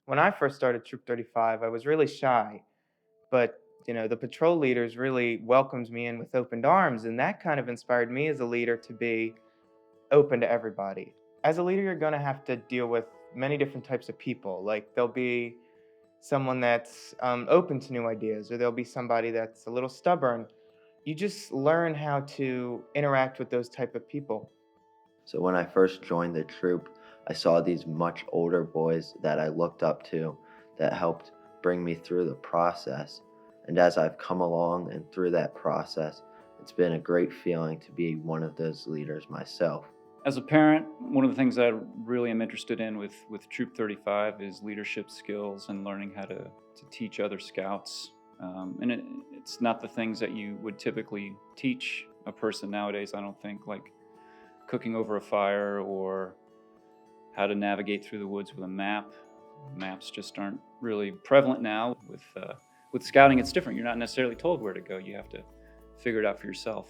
When I first started Troop 35, I was really shy, but the patrol leaders really welcomed me in with open arms, and that kind of inspired me as a leader to be open to everybody. As a leader, you're going to have to deal with many different types of people. Like there'll be someone that's open to new ideas, or there'll be somebody that's a little stubborn. You just learn how to interact with those type of people. So when I first joined the troop, I saw these much older boys that I looked up to that helped bring me through the process. And as I've come along and through that process, it's been a great feeling to be one of those leaders myself. As a parent, one of the things that I really am interested in with Troop 35 is leadership skills and learning how to teach other scouts. It's not the things that you would typically teach a person nowadays, I don't think, like cooking over a fire or how to navigate through the woods with a map. Maps just aren't really prevalent now. With scouting, it's different. You're not necessarily told where to go. You have to figure it out for yourself.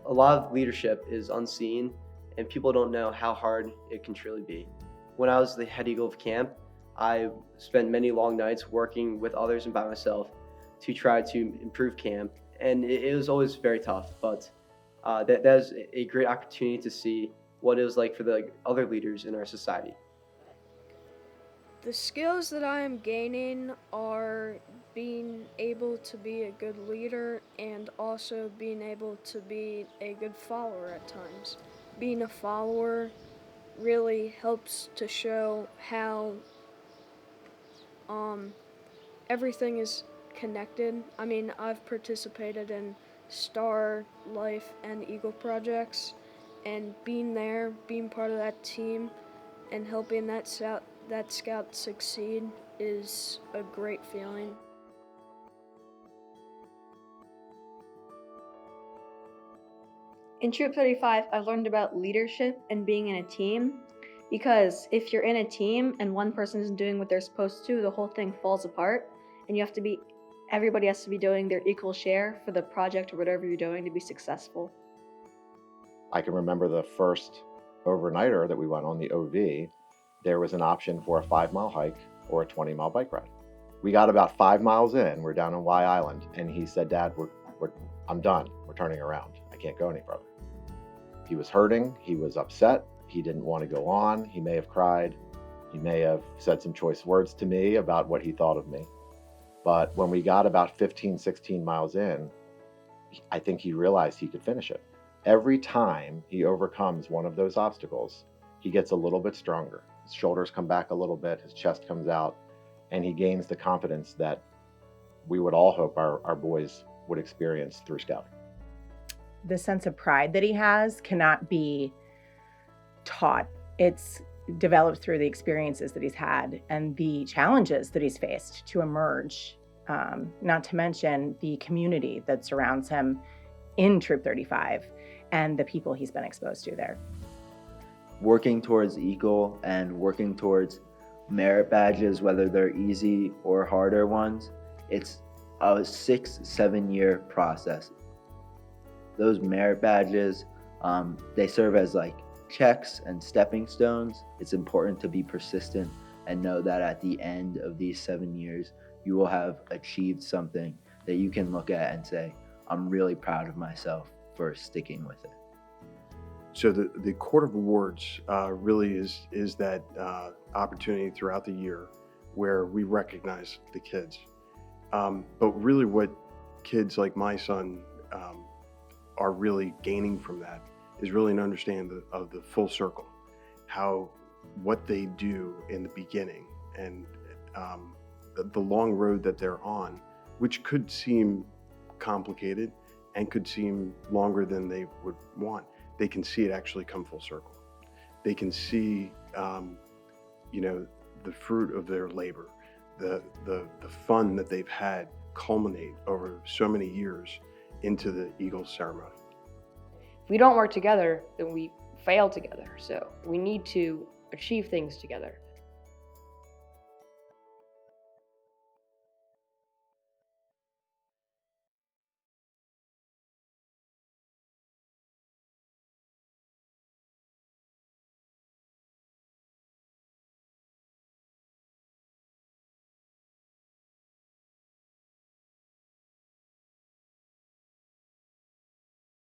A lot of leadership is unseen, and people don't know how hard it can truly be. When I was the head eagle of camp, I spent many long nights working with others and by myself to try to improve camp, and it was always very tough, but that was a great opportunity to see what it was like for the other leaders in our society. The skills that I am gaining are being able to be a good leader and also being able to be a good follower at times. Being a follower really helps to show how everything is connected. I mean, I've participated in Star, Life, and Eagle projects, and being there, being part of that team, and helping that scout succeed is a great feeling. In Troop 35, I learned about leadership and being in a team, because if you're in a team and one person isn't doing what they're supposed to, the whole thing falls apart, and everybody has to be doing their equal share for the project or whatever you're doing to be successful. I can remember the first overnighter that we went on, the OV, there was an option for a 5-mile hike or a 20-mile bike ride. We got about 5 miles in, we're down on Y Island, and he said, "Dad, I'm done, we're turning around. I can't go any further." He was hurting, he was upset, he didn't want to go on, he may have cried, he may have said some choice words to me about what he thought of me. But when we got about 15, 16 miles in, I think he realized he could finish it. Every time he overcomes one of those obstacles, he gets a little bit stronger. His shoulders come back a little bit, his chest comes out, and he gains the confidence that we would all hope our boys would experience through scouting. The sense of pride that he has cannot be taught. It's developed through the experiences that he's had and the challenges that he's faced to emerge, not to mention the community that surrounds him in Troop 35 and the people he's been exposed to there. Working towards Eagle and working towards merit badges, whether they're easy or harder ones, it's a 6-7 year process. Those merit badges, they serve as like checks and stepping stones. It's important to be persistent and know that at the end of these 7 years, you will have achieved something that you can look at and say, I'm really proud of myself for sticking with it. So the Court of Awards really is that opportunity throughout the year where we recognize the kids. But really what kids like my son are really gaining from that is really an understanding of the full circle, what they do in the beginning and the long road that they're on, which could seem complicated and could seem longer than they would want. They can see it actually come full circle. They can see, the fruit of their labor, the fun that they've had culminate over so many years into the Eagle ceremony. If we don't work together, then we fail together. So we need to achieve things together.